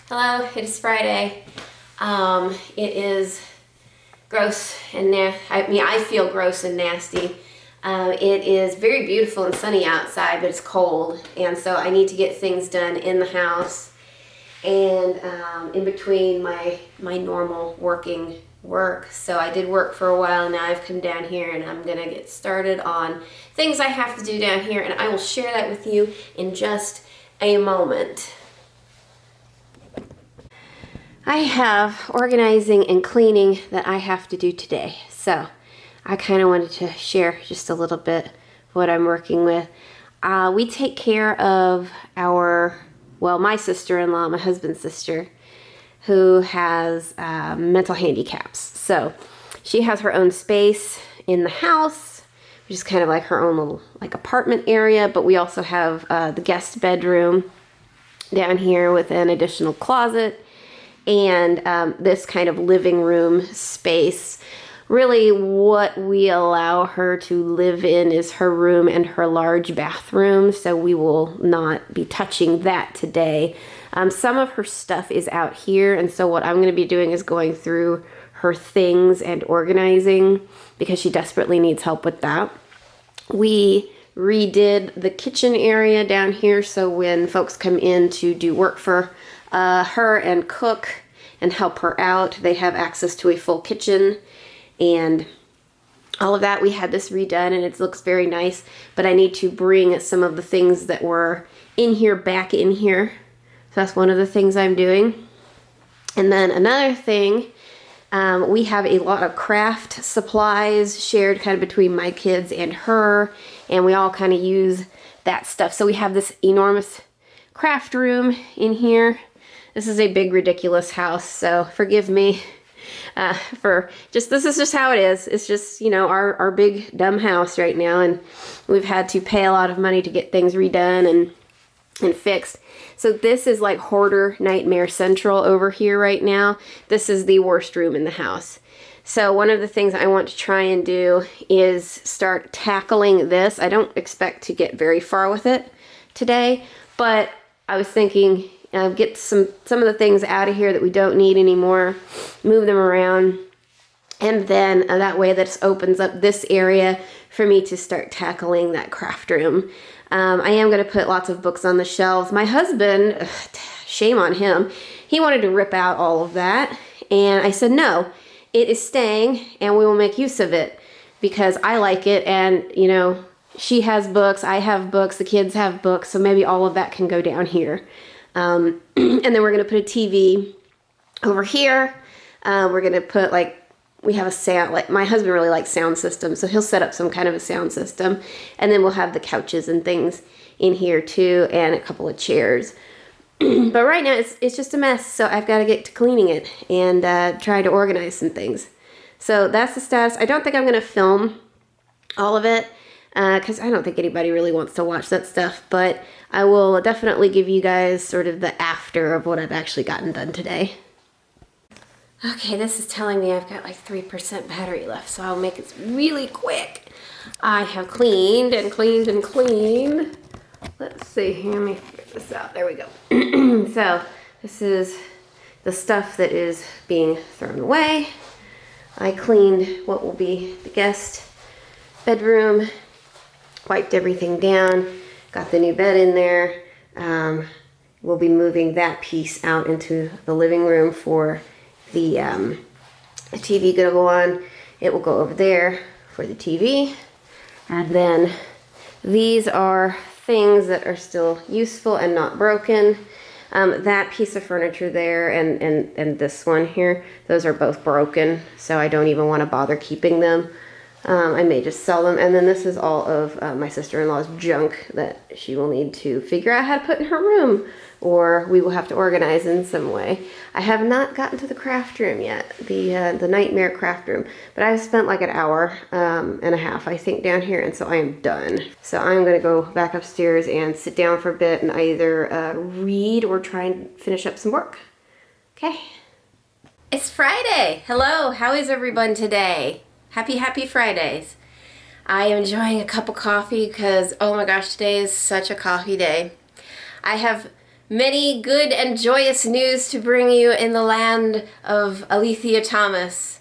Hello, it is Friday. It is gross and I feel gross and nasty. It is very beautiful and sunny outside, but it's cold, and so I need to get things done in the house and in between my normal work. So I did work for a while. Now I've come down here and I'm gonna get started on things I have to do down here, and I will share that with you in just a moment. I have organizing and cleaning that I have to do today. So I kind of wanted to share just a little bit what I'm working with. We take care of my sister-in-law, my husband's sister, who has mental handicaps. So she has her own space in the house, which is kind of like her own little apartment area, but we also have the guest bedroom down here with an additional closet and this kind of living room space. Really what we allow her to live in is her room and her large bathroom, so we will not be touching that today. Some of her stuff is out here, and so what I'm going to be doing is going through her things and organizing because she desperately needs help with that. We redid the kitchen area down here, so when folks come in to do work for her and cook and help her out, they have access to a full kitchen and all of that. We had this redone and it looks very nice, but I need to bring some of the things that were in here back in here. So that's one of the things I'm doing. And then another thing, we have a lot of craft supplies shared kind of between my kids and her, and we all kind of use that stuff. So we have this enormous craft room in here. This is a big, ridiculous house, so forgive me this is just how it is. It's just, our big, dumb house right now, and we've had to pay a lot of money to get things redone and fixed. So this is like hoarder nightmare central over here right now. This is the worst room in the house. So one of the things I want to try and do is start tackling this. I don't expect to get very far with it today, but I was thinking get some of the things out of here that we don't need anymore, move them around, and then that way that opens up this area for me to start tackling that craft room. I am going to put lots of books on the shelves. My husband, shame on him, he wanted to rip out all of that, and I said no, it is staying and we will make use of it because I like it, and she has books, I have books, the kids have books, so maybe all of that can go down here. And then we're going to put a TV over here. We're going to put we have a sound, my husband really likes sound systems, so he'll set up some kind of a sound system. And then we'll have the couches and things in here too, and a couple of chairs. But right now it's just a mess, so I've got to get to cleaning it and try to organize some things. So that's the status. I don't think I'm going to film all of it, because I don't think anybody really wants to watch that stuff, but I will definitely give you guys sort of the after of what I've actually gotten done today. Okay, this is telling me I've got 3% battery left, so I'll make it really quick. I have cleaned and cleaned and cleaned. Let's see here, let me figure this out. There we go. So this is the stuff that is being thrown away. I cleaned what will be the guest bedroom, wiped everything down, got the new bed in there. We'll be moving that piece out into the living room for the TV to go on. It will go over there for the TV. And then these are things that are still useful and not broken. That piece of furniture there and this one here, those are both broken, so I don't even want to bother keeping them. I may just sell them. And then this is all of my sister-in-law's junk that she will need to figure out how to put in her room, or we will have to organize in some way. I have not gotten to the craft room yet, the nightmare craft room, but I've spent an hour and a half, I think, down here, and so I am done. So I'm going to go back upstairs and sit down for a bit and either read or try and finish up some work. Okay. It's Friday. Hello, how is everyone today? Happy Fridays. I am enjoying a cup of coffee because, oh my gosh, today is such a coffee day. I have Many good and joyous news to bring you in the land of Alethea Thomas.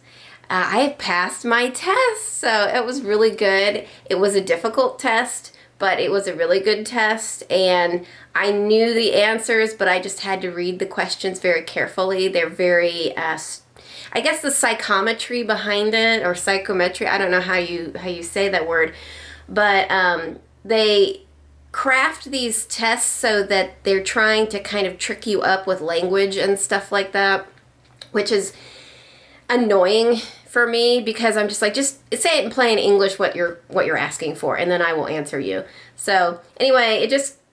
I passed my test, so it was really good. It was a difficult test, but it was a really good test, and I knew the answers, but I just had to read the questions very carefully. They're very, I guess the psychometry behind it, or psychometry, I don't know how you say that word, but they craft these tests so that they're trying to kind of trick you up with language and stuff like that, which is annoying for me because I'm just like, just say it in plain English what you're asking for, and then I will answer you. So anyway,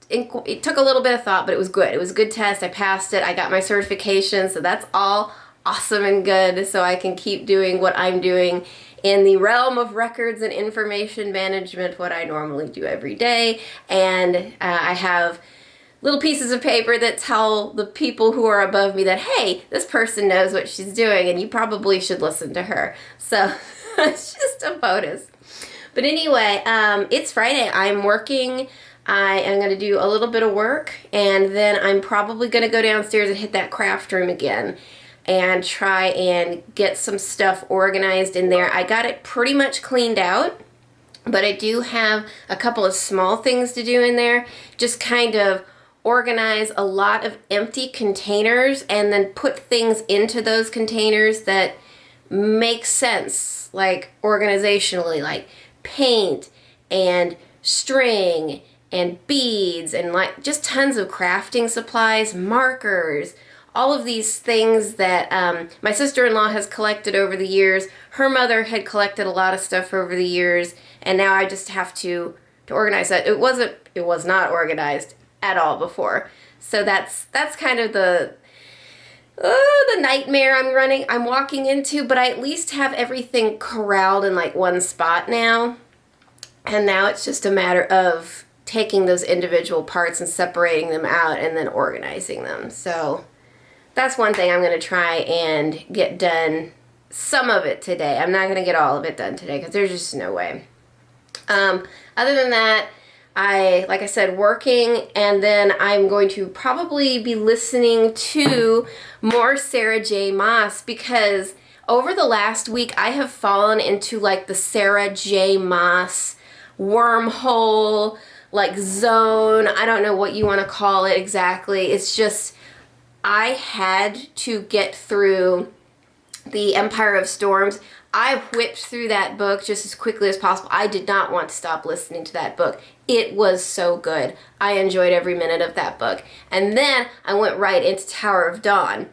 it took a little bit of thought, but it was good. It was a good test. I passed it. I got my certification, so that's all awesome and good, so I can keep doing what I'm doing in the realm of records and information management, what I normally do every day. And I have little pieces of paper that tell the people who are above me that, hey, this person knows what she's doing and you probably should listen to her. So it's just a bonus. But anyway, it's Friday. I'm working. I am going to do a little bit of work, and then I'm probably going to go downstairs and hit that craft room again and try and get some stuff organized in there. I got it pretty much cleaned out, but I do have a couple of small things to do in there. Just kind of organize a lot of empty containers and then put things into those containers that make sense, like organizationally, like paint and string and beads and like just tons of crafting supplies, markers, all of these things that my sister-in-law has collected over the years. Her mother had collected a lot of stuff over the years, and now I just have to organize that. It was not organized at all before. So that's kind of the nightmare I'm walking into, but I at least have everything corralled in like one spot now. And now it's just a matter of taking those individual parts and separating them out and then organizing them. So that's one thing I'm going to try and get done, some of it today. I'm not going to get all of it done today because there's just no way. Other than that, like I said, working, and then I'm going to probably be listening to more Sara J. Maas, because over the last week I have fallen into like the Sara J. Maas wormhole, like zone. I don't know what you want to call it exactly. It's just, I had to get through the Empire of Storms. I whipped through that book just as quickly as possible. I did not want to stop listening to that book. It was so good. I enjoyed every minute of that book. And then I went right into Tower of Dawn.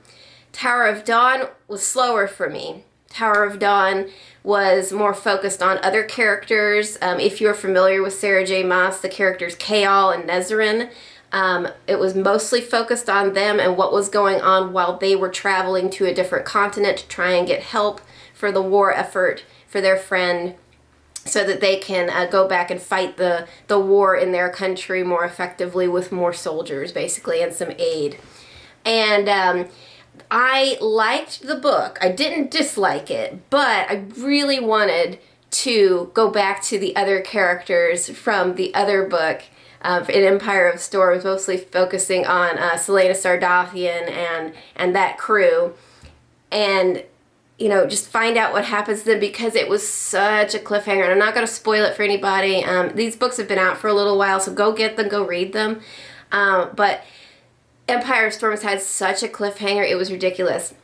Tower of Dawn was slower for me. Tower of Dawn was more focused on other characters. If you're familiar with Sara J. Maas, the characters Kaal and Nezarin, it was mostly focused on them and what was going on while they were traveling to a different continent to try and get help for the war effort for their friend, so that they can go back and fight the war in their country more effectively with more soldiers, basically, and some aid. And I liked the book. I didn't dislike it, but I really wanted to go back to the other characters from the other book, in Empire of Storms, mostly focusing on Selena Sardathian and that crew, and just find out what happens then, because it was such a cliffhanger. And I'm not going to spoil it for anybody. These books have been out for a little while, so go get them, go read them. But Empire of Storms had such a cliffhanger, it was ridiculous.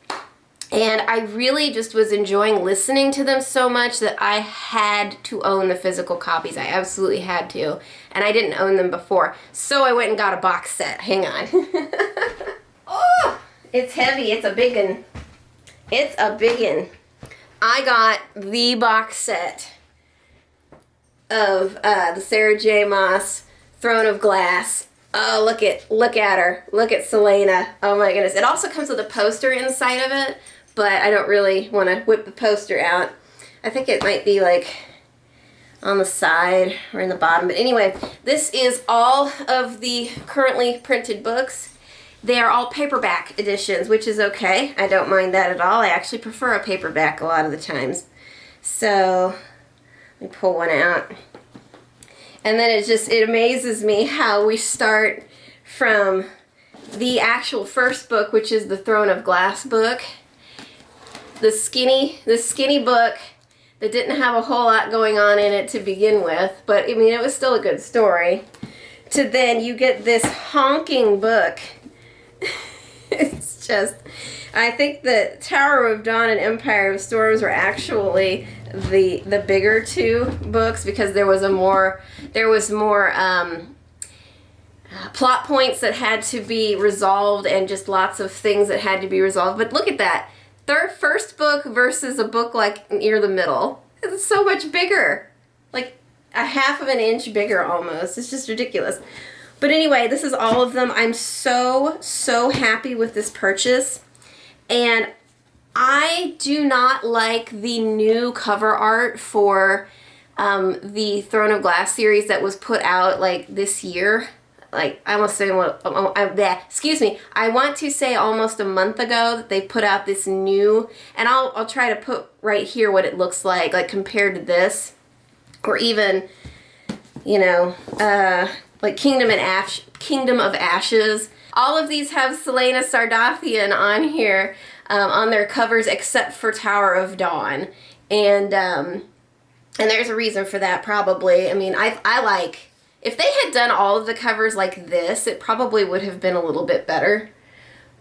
And I really just was enjoying listening to them so much that I had to own the physical copies. I absolutely had to. And I didn't own them before. So I went and got a box set. Hang on. Oh, it's heavy. It's a big one. It's a big one. I got the box set of the Sara J. Maas Throne of Glass. Oh, look at her. Look at Selena. Oh my goodness. It also comes with a poster inside of it, but I don't really want to whip the poster out. I think it might be like on the side or in the bottom. But anyway, this is all of the currently printed books. They are all paperback editions, which is okay. I don't mind that at all. I actually prefer a paperback a lot of the times. So, let me pull one out. And then it amazes me how we start from the actual first book, which is the Throne of Glass book, the skinny book that didn't have a whole lot going on in it to begin with, but I mean, it was still a good story, to then you get this honking book. It's just, I think that Tower of Dawn and Empire of Storms were actually the bigger two books, because there was more plot points that had to be resolved and just lots of things that had to be resolved. But look at that. First book versus a book like near the middle. It's so much bigger. Like a half of an inch bigger almost. It's just ridiculous. But anyway, this is all of them. I'm so happy with this purchase. And I do not like the new cover art for the Throne of Glass series that was put out like this year. Like, I want to say almost a month ago that they put out this new, and I'll try to put right here what it looks like compared to this, or even, you know, like Kingdom of Ashes. All of these have Celaena Sardothien on here, on their covers, except for Tower of Dawn, and there's a reason for that, probably. I mean, I like. If they had done all of the covers like this, it probably would have been a little bit better.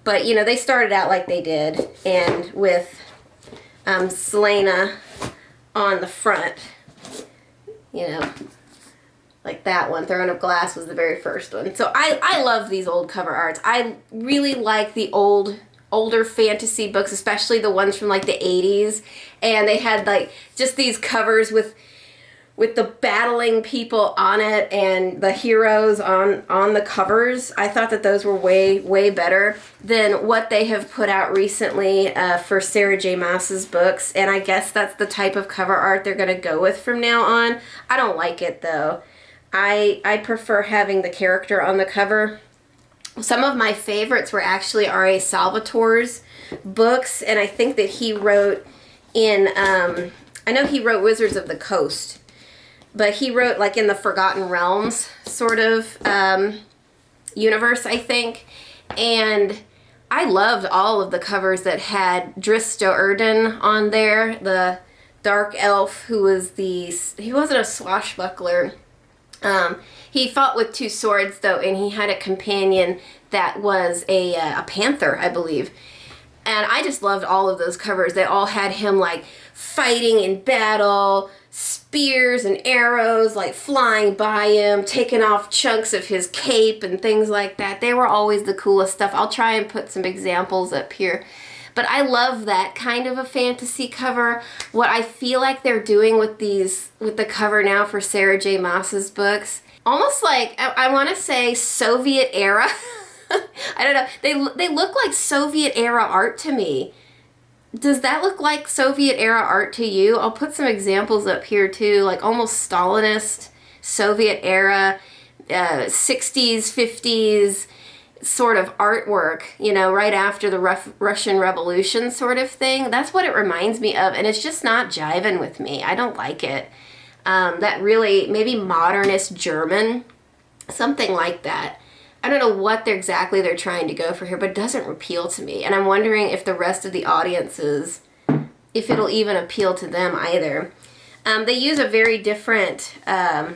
But, you know, they started out like they did, and with Celaena on the front, you know, like that one. Throne of Glass was the very first one. So I love these old cover arts. I really like the older fantasy books, especially the ones from like the 80s. And they had like just these covers with the battling people on it and the heroes on the covers. I thought that those were way better than what they have put out recently for Sara J. Maas's books. And I guess that's the type of cover art they're going to go with from now on. I don't like it, though. I prefer having the character on the cover. Some of my favorites were actually R.A. Salvatore's books, and I think that he wrote in, I know he wrote Wizards of the Coast, but he wrote like in the Forgotten Realms sort of universe, I think. And I loved all of the covers that had Drizzt Do'Urden on there, the dark elf who was he wasn't a swashbuckler. He fought with two swords though, and he had a companion that was a panther, I believe. And I just loved all of those covers. They all had him like fighting in battle, spears and arrows like flying by him, taking off chunks of his cape and things like that. They were always the coolest stuff. I'll try and put some examples up here. But I love that kind of a fantasy cover. What I feel like they're doing with the cover now for Sara J. Maas's books, almost like, I want to say Soviet era. I don't know. They look like Soviet era art to me. Does that look like Soviet era art to you? I'll put some examples up here too, like almost Stalinist, Soviet era, 60s, 50s sort of artwork, you know, right after the Russian Revolution sort of thing. That's what it reminds me of, and it's just not jiving with me. I don't like it. That really, maybe modernist German, something like that. I don't know what exactly they're trying to go for here, but it doesn't appeal to me. And I'm wondering if the rest of the audiences, if it'll even appeal to them either. They use a very different, I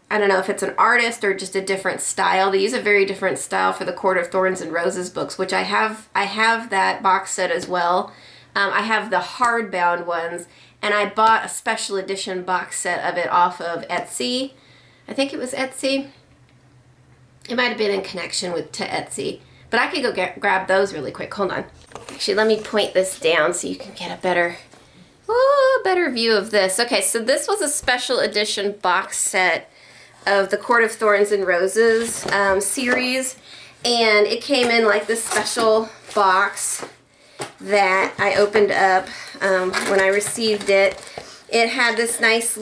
don't know if it's an artist or just a different style. They use a very different style for the Court of Thorns and Roses books, which I have that box set as well. I have the hardbound ones, and I bought a special edition box set of it off of Etsy. I think it was Etsy. It might have been in connection to Etsy, but I could go grab those really quick. Hold on. Actually, let me point this down so you can get a better view of this. Okay, so this was a special edition box set of the Court of Thorns and Roses series, and it came in like this special box that I opened up when I received it. It had this nice,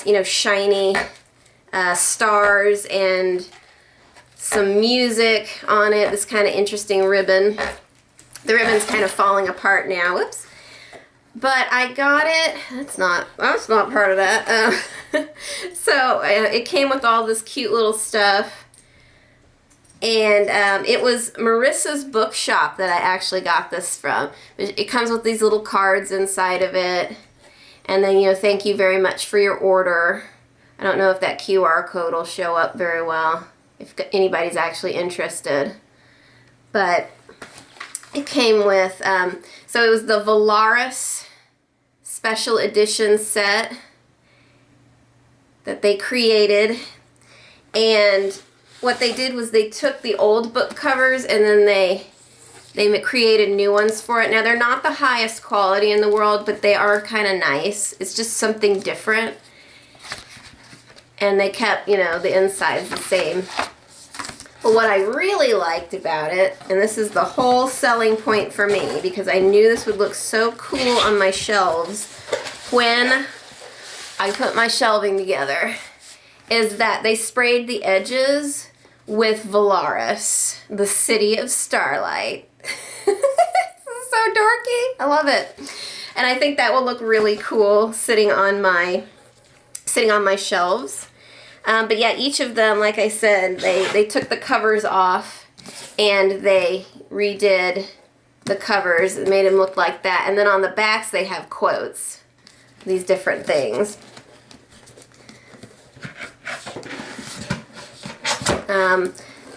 you know, shiny stars and some music on it, this kind of interesting ribbon. The ribbon's kind of falling apart now, whoops. But I got it. That's not part of that. So it came with all this cute little stuff. And it was Marissa's bookshop that I actually got this from. It comes with these little cards inside of it. And then, you know, thank you very much for your order. I don't know if that QR code will show up very well, if anybody's actually interested. But it came with, so it was the Valaris special edition set that they created. And what they did was they took the old book covers and then they created new ones for it. Now, they're not the highest quality in the world, but they are kind of nice. It's just something different. And they kept, you know, the insides the same. But what I really liked about it, and this is the whole selling point for me, because I knew this would look so cool on my shelves when I put my shelving together, is that they sprayed the edges with Valaris, the city of starlight. This is so dorky. I love it. And I think that will look really cool sitting on my shelves. But yeah, each of them, like I said, they took the covers off and they redid the covers and made them look like that. And then on the backs they have quotes, these different things.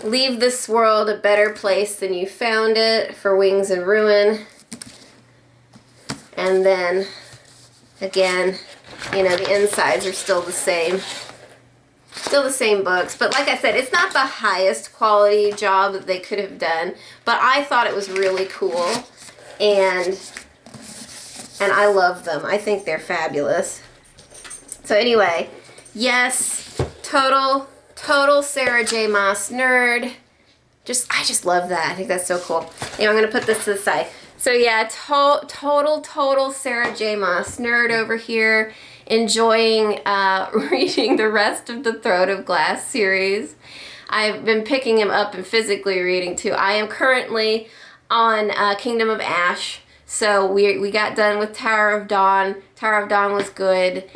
Leave this world a better place than you found it, for Wings and Ruin. And then, again, you know, the insides are still the same. Still the same books. But like I said, it's not the highest quality job that they could have done. But I thought it was really cool. And I love them. I think they're fabulous. So anyway, yes, total Sara J. Maas nerd. I just love that. I think that's so cool. Anyway, I'm going to put this to the side. So yeah, total Sara J. Maas nerd over here. Enjoying reading the rest of the Throne of Glass series. I've been picking him up and physically reading too. I am currently on Kingdom of Ash. So we got done with Tower of Dawn. Tower of Dawn was good.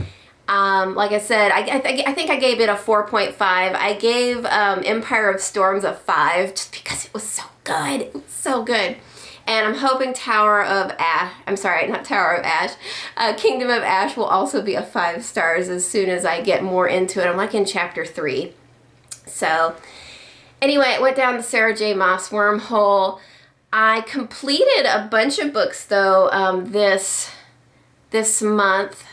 Like I said, I think I gave it a 4.5. I gave Empire of Storms a 5 just because it was so good. It was so good. And I'm hoping Tower of Ash, I'm sorry, not Tower of Ash, Kingdom of Ash will also be a 5 stars as soon as I get more into it. I'm like in chapter 3. So anyway, I went down the Sara J. Maas wormhole. I completed a bunch of books though this month.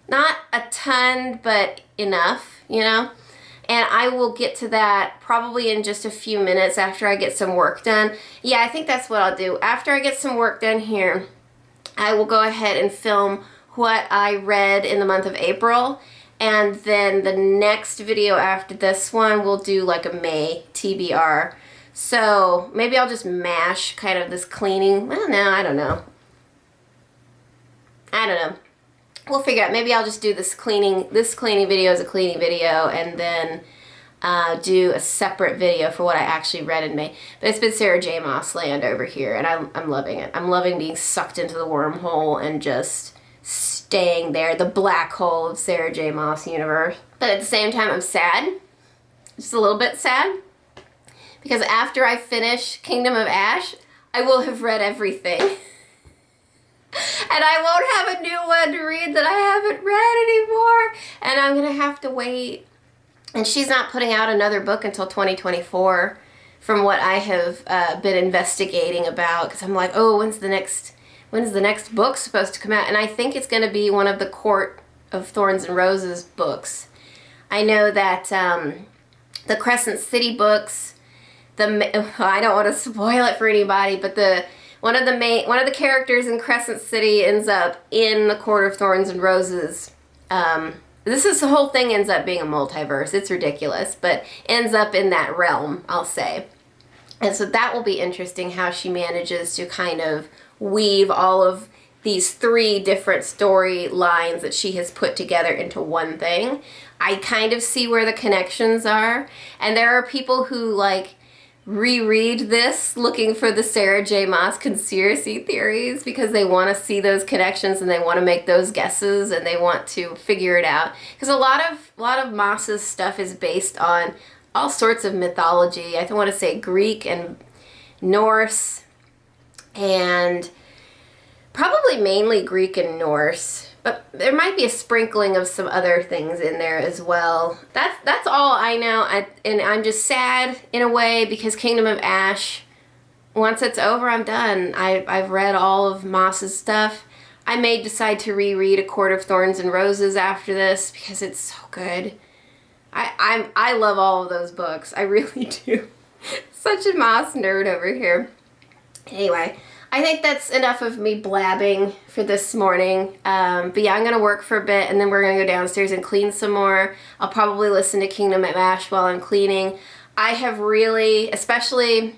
Not a ton, but enough, you know. And I will get to that probably in just a few minutes after I get some work done. Yeah, I think that's what I'll do. After I get some work done here, I will go ahead and film what I read in the month of April. And then the next video after this one, we'll do like a May TBR. So maybe I'll just mash kind of this cleaning. Well, no, I don't know. We'll figure out. Maybe I'll just do this cleaning video as a cleaning video, and then do a separate video for what I actually read in May. But it's been Sara J. Maas land over here, and I'm loving it. I'm loving being sucked into the wormhole and just staying there, the black hole of Sara J. Maas universe. But at the same time, I'm sad. Just a little bit sad. Because after I finish Kingdom of Ash, I will have read everything. And I won't have a new one to read that I haven't read anymore. And I'm going to have to wait. And she's not putting out another book until 2024 from what I have been investigating about. Because I'm like, oh, when's the next book supposed to come out? And I think it's going to be one of the Court of Thorns and Roses books. I know that the Crescent City books, I don't want to spoil it for anybody, but one of the characters in Crescent City ends up in the Court of Thorns and Roses. The whole thing ends up being a multiverse. It's ridiculous, but ends up in that realm, I'll say. And so that will be interesting how she manages to kind of weave all of these 3 different storylines that she has put together into one thing. I kind of see where the connections are. And there are people who like reread this looking for the Sara J. Maas conspiracy theories because they want to see those connections and they want to make those guesses and they want to figure it out. Because a lot of Maas's stuff is based on all sorts of mythology. I want to say Greek and Norse, and probably mainly Greek and Norse, but there might be a sprinkling of some other things in there as well. That's all I know, and I'm just sad in a way because Kingdom of Ash, once it's over, I'm done. I've read all of Maas's stuff. I may decide to reread A Court of Thorns and Roses after this because it's so good. I love all of those books. I really do. Such a Maas nerd over here. Anyway, I think that's enough of me blabbing for this morning. But yeah, I'm going to work for a bit and then we're going to go downstairs and clean some more. I'll probably listen to Kingdom of Ash while I'm cleaning. I have really, especially,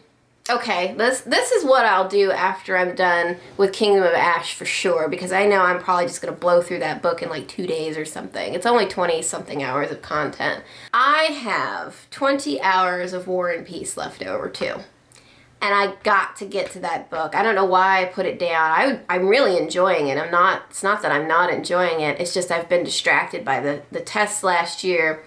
okay, this is what I'll do after I'm done with Kingdom of Ash for sure, because I know I'm probably just going to blow through that book in like 2 days or something. It's only 20-something hours of content. I have 20 hours of War and Peace left over too. And I got to get to that book. I don't know why I put it down. I'm really enjoying it. It's not that I'm not enjoying it. It's just I've been distracted by the tests last year.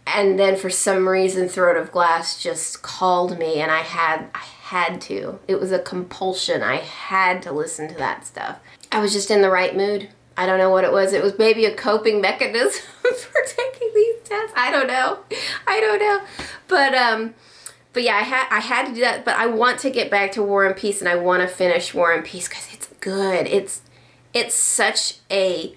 And then for some reason, Throat of Glass just called me and I had to. It was a compulsion. I had to listen to that stuff. I was just in the right mood. I don't know what it was. It was maybe a coping mechanism for taking these tests. I don't know. But yeah, I had to do that, but I want to get back to War and Peace, and I want to finish War and Peace because it's good. It's such a,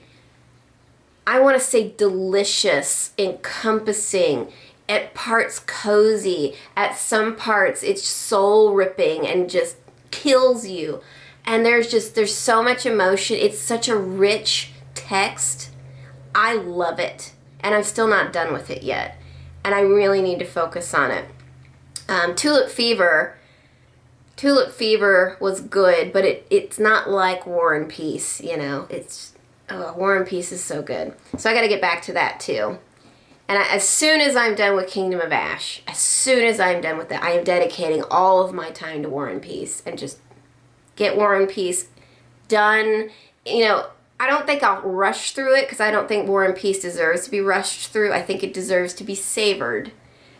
I want to say delicious, encompassing, at parts cozy, at some parts it's soul ripping and just kills you. And there's so much emotion. It's such a rich text. I love it. And I'm still not done with it yet. And I really need to focus on it. Tulip Fever was good, but it's not like War and Peace, you know. War and Peace is so good. So I got to get back to that too. And as soon as I'm done with Kingdom of Ash, as soon as I'm done with that, I am dedicating all of my time to War and Peace and just get War and Peace done. You know, I don't think I'll rush through it because I don't think War and Peace deserves to be rushed through. I think it deserves to be savored.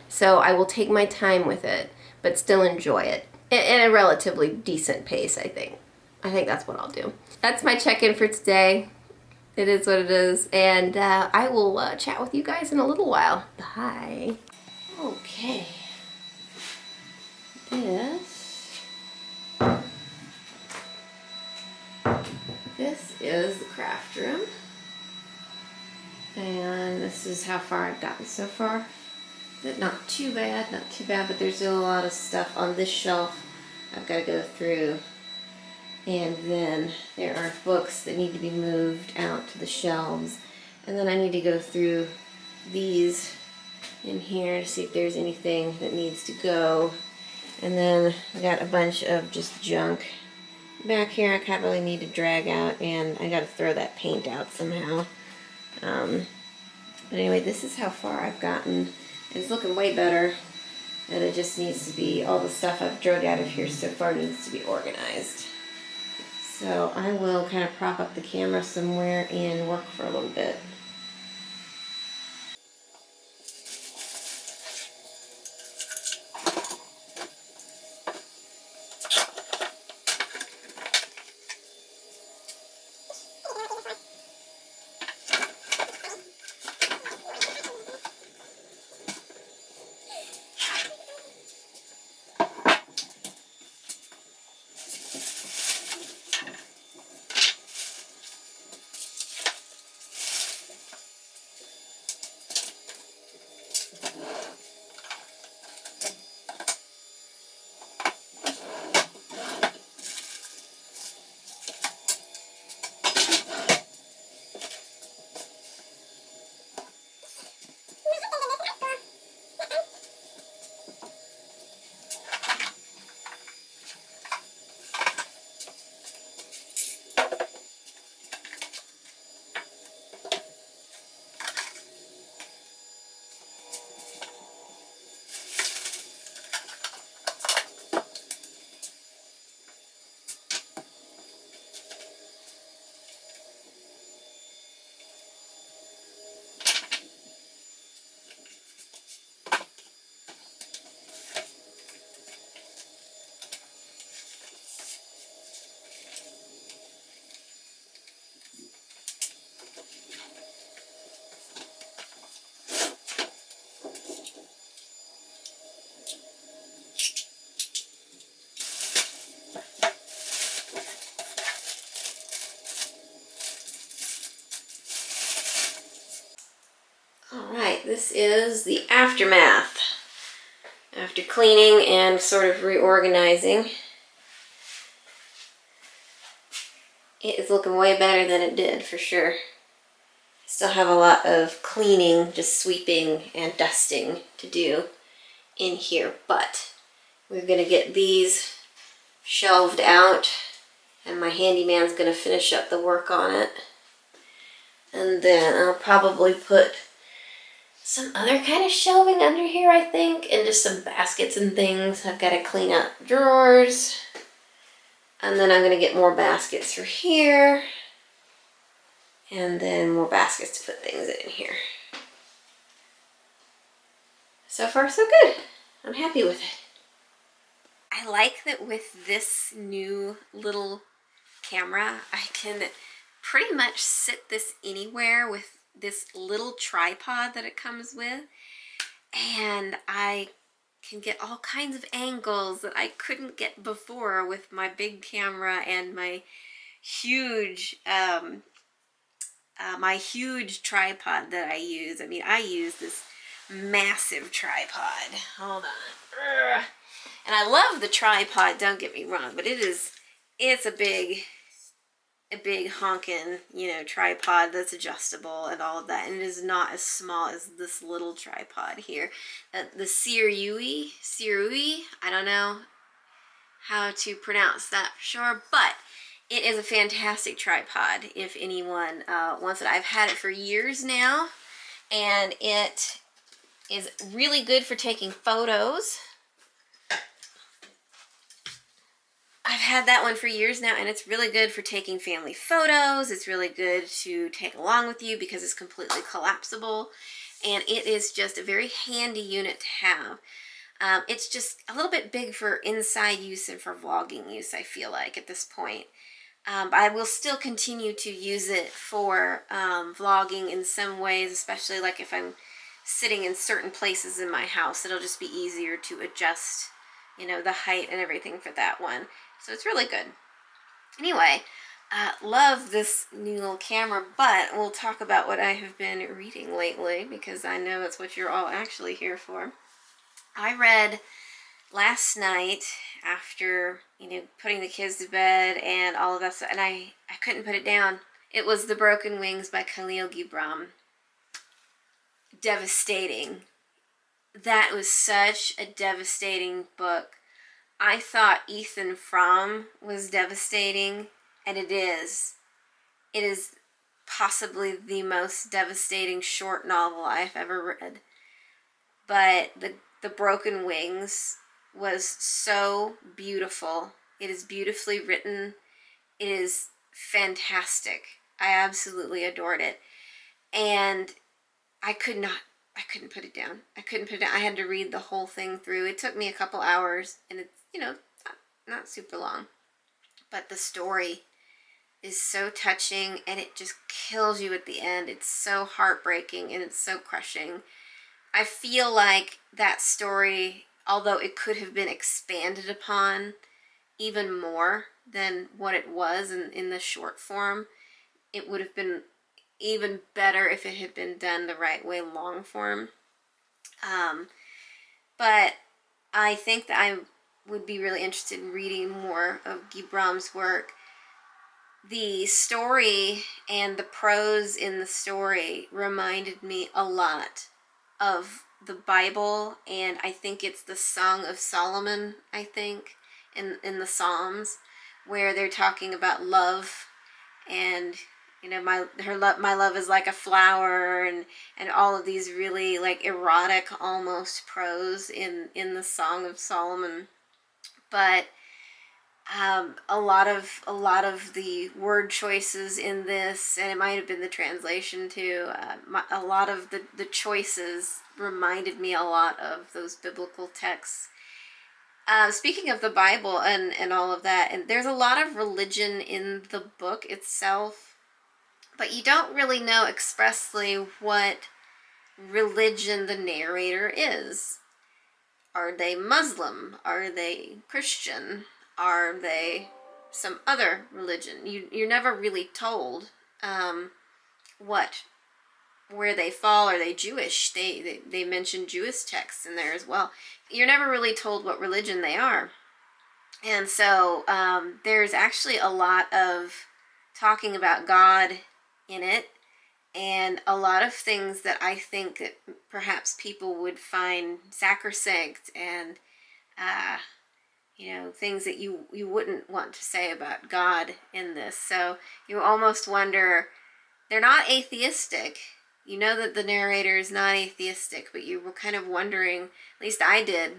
So I will take my time with it, but still enjoy it in a relatively decent pace, I think. I think that's what I'll do. That's my check-in for today. It is what it is. And I will chat with you guys in a little while. Bye. Okay. This is the craft room. And this is how far I've gotten so far. Not too bad, but there's still a lot of stuff on this shelf I've got to go through. And then there are books that need to be moved out to the shelves. And then I need to go through these in here to see if there's anything that needs to go. And then I got a bunch of just junk back here I kind of really need to drag out, and I got to throw that paint out somehow. But anyway, this is how far I've gotten. It's looking way better, and it just needs to be, all the stuff I've drug out of here so far needs to be organized. So I will kind of prop up the camera somewhere and work for a little bit. This is the aftermath after cleaning and sort of reorganizing. It is looking way better than it did, for sure. Still have a lot of cleaning, just sweeping and dusting to do in here, but we're gonna get these shelved out and my handyman's gonna finish up the work on it. And then I'll probably put some other kind of shelving under here, I think, and just some baskets and things. I've got to clean up drawers. And then I'm gonna get more baskets for here. And then more baskets to put things in here. So far, so good. I'm happy with it. I like that with this new little camera, I can pretty much sit this anywhere with this little tripod that it comes with. And I can get all kinds of angles that I couldn't get before with my big camera and my huge tripod that I use. I mean, I use this massive tripod. Hold on. Ugh. And I love the tripod, don't get me wrong, but it's a big honkin', tripod that's adjustable and all of that. And it is not as small as this little tripod here. The Sirui, I don't know how to pronounce that for sure, but it is a fantastic tripod if anyone wants it. I've had it for years now, and it is really good for taking photos. I've had that one for years now, and it's really good for taking family photos. It's really good to take along with you because it's completely collapsible, and it is just a very handy unit to have. It's just a little bit big for inside use and for vlogging use, I feel like, at this point. I will still continue to use it for vlogging in some ways, especially like if I'm sitting in certain places in my house. It'll just be easier to adjust, the height and everything for that one. So it's really good. Anyway, love this new little camera, but we'll talk about what I have been reading lately because I know it's what you're all actually here for. I read last night after, putting the kids to bed and all of that stuff, and I couldn't put it down. It was The Broken Wings by Khalil Gibran. Devastating. That was such a devastating book. I thought Ethan Frome was devastating, and it is. It is possibly the most devastating short novel I've ever read. But the Broken Wings was so beautiful. It is beautifully written. It is fantastic. I absolutely adored it. And I couldn't put it down. I had to read the whole thing through. It took me a couple hours, and it's, not super long. But the story is so touching, and it just kills you at the end. It's so heartbreaking, and it's so crushing. I feel like that story, although it could have been expanded upon even more than what it was in the short form, it would have been even better if it had been done the right way, long form. But I think that I would be really interested in reading more of Gibran's work. The story and the prose in the story reminded me a lot of the Bible, and I think it's the Song of Solomon, I think, in the Psalms, where they're talking about love, and my love is like a flower, and all of these really like erotic almost prose in the Song of Solomon. But a lot of the word choices in this, and it might have been the translation too, a lot of the choices reminded me a lot of those biblical texts. Speaking of the Bible and all of that, and there's a lot of religion in the book itself, but you don't really know expressly what religion the narrator is. Are they Muslim? Are they Christian? Are they some other religion? You're never really told what where they fall. Are they Jewish? They mention Jewish texts in there as well. You're never really told what religion they are. And so there's actually a lot of talking about God in it, and a lot of things that I think that perhaps people would find sacrosanct, and things that you wouldn't want to say about God in this. So you almost wonder, they're not atheistic. You know that the narrator is not atheistic, but you were kind of wondering, at least I did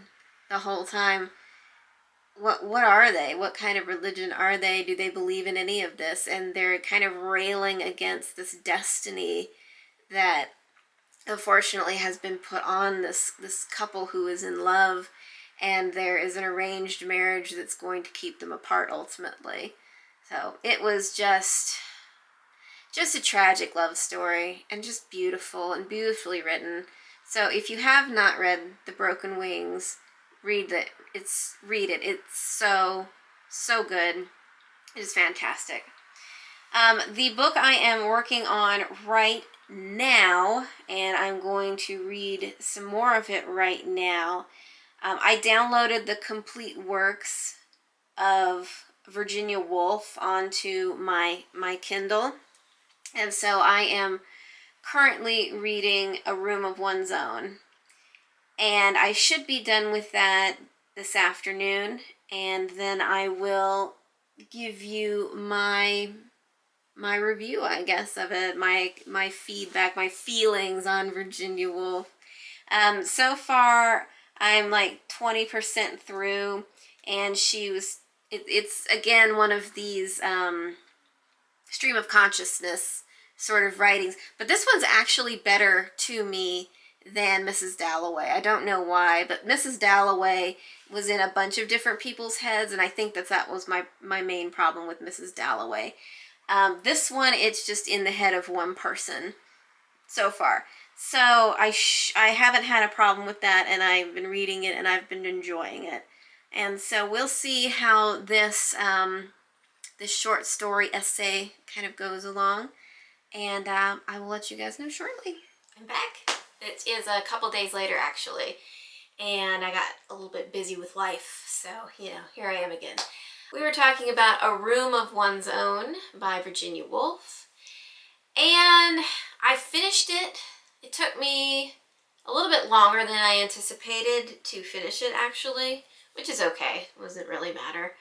the whole time, what are they? What kind of religion are they? Do they believe in any of this? And they're kind of railing against this destiny that unfortunately has been put on this couple who is in love, and there is an arranged marriage that's going to keep them apart ultimately. So it was just a tragic love story, and just beautiful and beautifully written. So if you have not read The Broken Wings, read it. It's so good. It is fantastic. The book I am working on right now, and I'm going to read some more of it right now. I downloaded the complete works of Virginia Woolf onto my Kindle, and so I am currently reading A Room of One's Own. And I should be done with that this afternoon, and then I will give you my review, I guess, of it, my feedback, my feelings on Virginia Woolf. So far, I'm like 20% through, and it's again one of these stream of consciousness sort of writings, but this one's actually better to me than Mrs. Dalloway. I don't know why, but Mrs. Dalloway was in a bunch of different people's heads, and I think that was my main problem with Mrs. Dalloway. This one, it's just in the head of one person so far. So I haven't had a problem with that, and I've been reading it, and I've been enjoying it. And so we'll see how this short story essay kind of goes along, and I will let you guys know shortly. I'm back. It is a couple days later, actually, and I got a little bit busy with life, so, here I am again. We were talking about A Room of One's Own by Virginia Woolf, and I finished it. It took me a little bit longer than I anticipated to finish it, actually, which is okay. It doesn't really matter.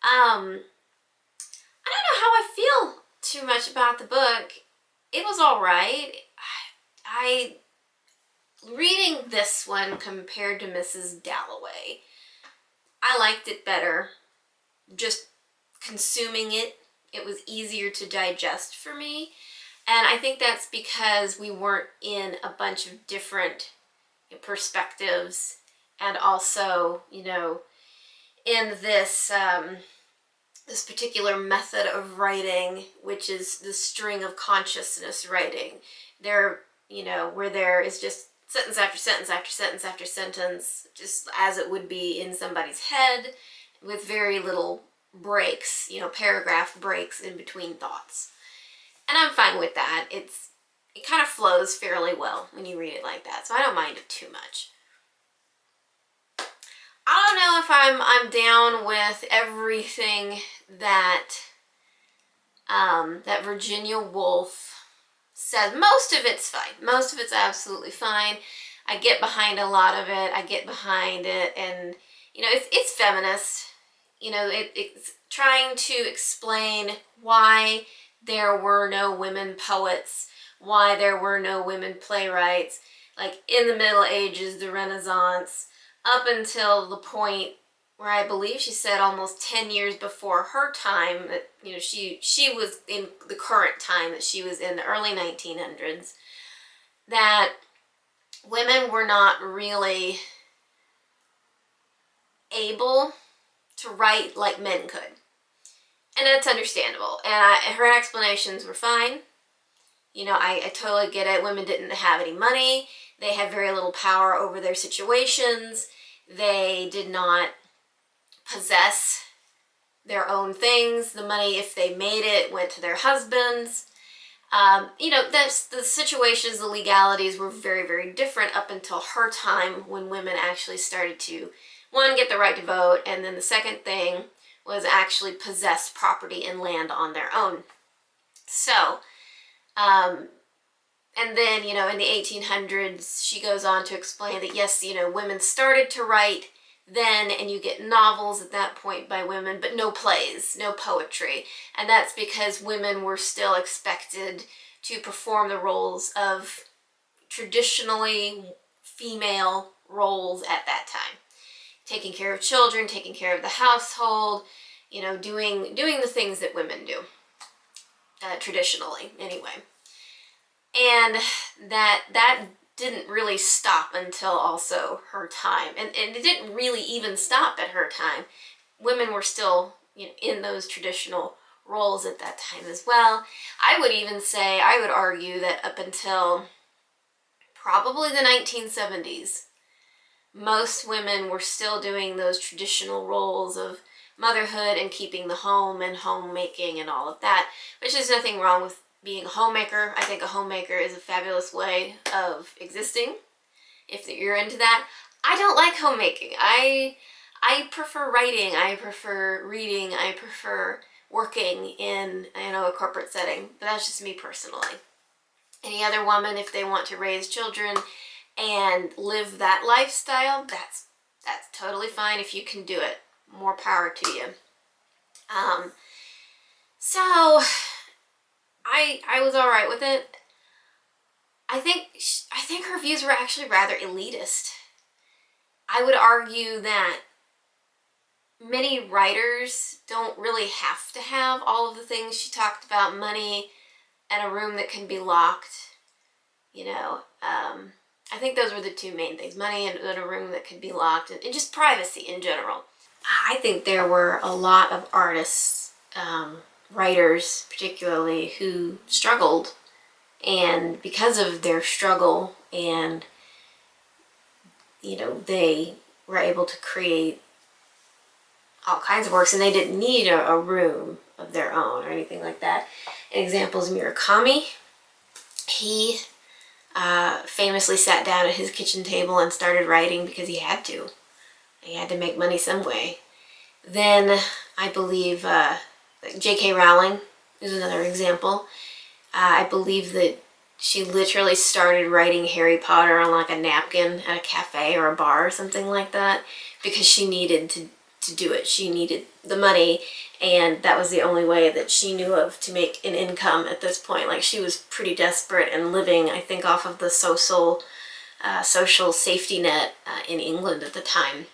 I don't know how I feel too much about the book. It was all right. Reading this one compared to Mrs. Dalloway, I liked it better. Just consuming it was easier to digest for me. And I think that's because we weren't in a bunch of different perspectives, and also, in this this particular method of writing, which is the string of consciousness writing. Where there is just sentence after sentence after sentence after sentence, just as it would be in somebody's head, with very little breaks, paragraph breaks in between thoughts. And I'm fine with that. It kind of flows fairly well when you read it like that, so I don't mind it too much. I don't know if I'm down with everything that that Virginia Woolf says. Most of it's fine. Most of it's absolutely fine. I get behind a lot of it. I get behind it, and it's feminist. It's trying to explain why there were no women poets, why there were no women playwrights, like in the Middle Ages, the Renaissance, up until the point where I believe she said almost 10 years before her time, that she was in the current time, that she was in the early 1900s, that women were not really able to write like men could. And that's understandable. And her explanations were fine. I totally get it. Women didn't have any money. They had very little power over their situations. They did not possess their own things. The money, if they made it, went to their husbands. You know, that's the situations, the legalities were very, very different up until her time when women actually started to, one, get the right to vote, and then the second thing was actually possess property and land on their own. So, and then, you know, in the 1800s, she goes on to explain that, yes, you know, women started to write then, and you get novels at that point by women, but no plays, no poetry. And that's because women were still expected to perform the roles of traditionally female roles at that time. Taking care of children, taking care of the household, you know, doing the things that women do, traditionally, anyway. And that didn't really stop until also her time. And it didn't really even stop at her time. Women were still, you know, in those traditional roles at that time as well. I would argue that up until probably the 1970s, most women were still doing those traditional roles of motherhood and keeping the home and homemaking and all of that, which is nothing wrong with being a homemaker. I think a homemaker is a fabulous way of existing, if you're into that. I don't like homemaking. I prefer writing. I prefer reading. I prefer working in, you know, a corporate setting. But that's just me personally. Any other woman, if they want to raise children and live that lifestyle, that's totally fine. If you can do it, more power to you. So I was all right with it. I think her views were actually rather elitist. I would argue that many writers don't really have to have all of the things she talked about: money and a room that can be locked. You know, I think those were the two main things: money and a room that could be locked, and just privacy in general. I think there were a lot of artists, writers particularly, who struggled, and because of their struggle, and you know, they were able to create all kinds of works, and they didn't need a room of their own or anything like that. An example is Murakami. He famously sat down at his kitchen table and started writing because he had to. He had to make money some way. Then I believe J.K. Rowling is another example. I believe that she literally started writing Harry Potter on like a napkin at a cafe or a bar or something like that because she needed to do it. She needed the money, and that was the only way that she knew of to make an income at this point. Like, she was pretty desperate and living, I think, off of the social safety net in England at the time.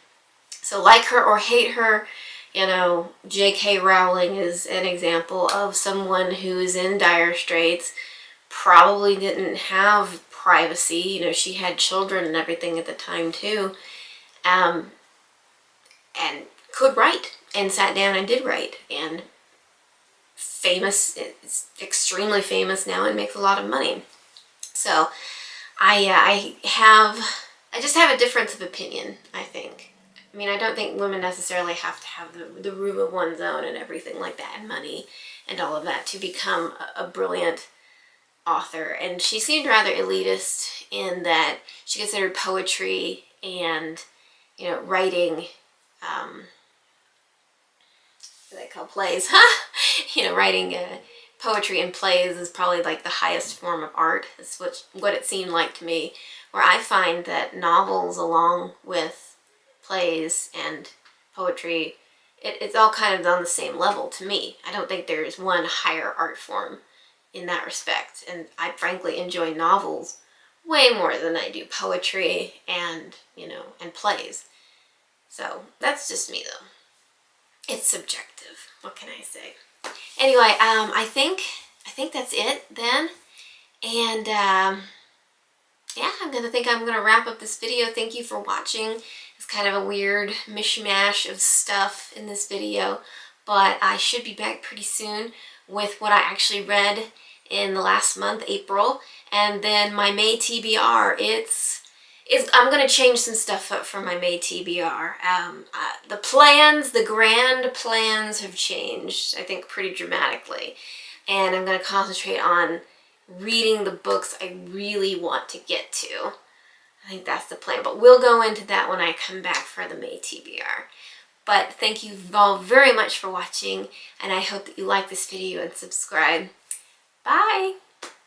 So like her or hate her, you know, J.K. Rowling is an example of someone who is in dire straits, probably didn't have privacy. You know, she had children and everything at the time too, and could write, and sat down and did write, and famous, it's extremely famous now and makes a lot of money. So I just have a difference of opinion, I think. I mean, I don't think women necessarily have to have the room of one's own and everything like that, and money and all of that, to become a brilliant author. And she seemed rather elitist in that she considered poetry and, you know, writing, what they call plays, you know, writing poetry and plays is probably like the highest form of art. That's what it seemed like to me, where I find that novels along with plays and poetry, it's all kind of on the same level to me. I don't think there's one higher art form in that respect, and I frankly enjoy novels way more than I do poetry and, you know, and plays. So that's just me though. It's subjective. What can I say? Anyway, I think that's it then. And yeah, I'm gonna wrap up this video. Thank you for watching. It's kind of a weird mishmash of stuff in this video, but I should be back pretty soon with what I actually read in the last month, April, and then my May TBR. I'm going to change some stuff up for my May TBR. The grand plans have changed, I think, pretty dramatically. And I'm going to concentrate on reading the books I really want to get to. I think that's the plan, but we'll go into that when I come back for the May TBR. But thank you all very much for watching, and I hope that you like this video and subscribe. Bye!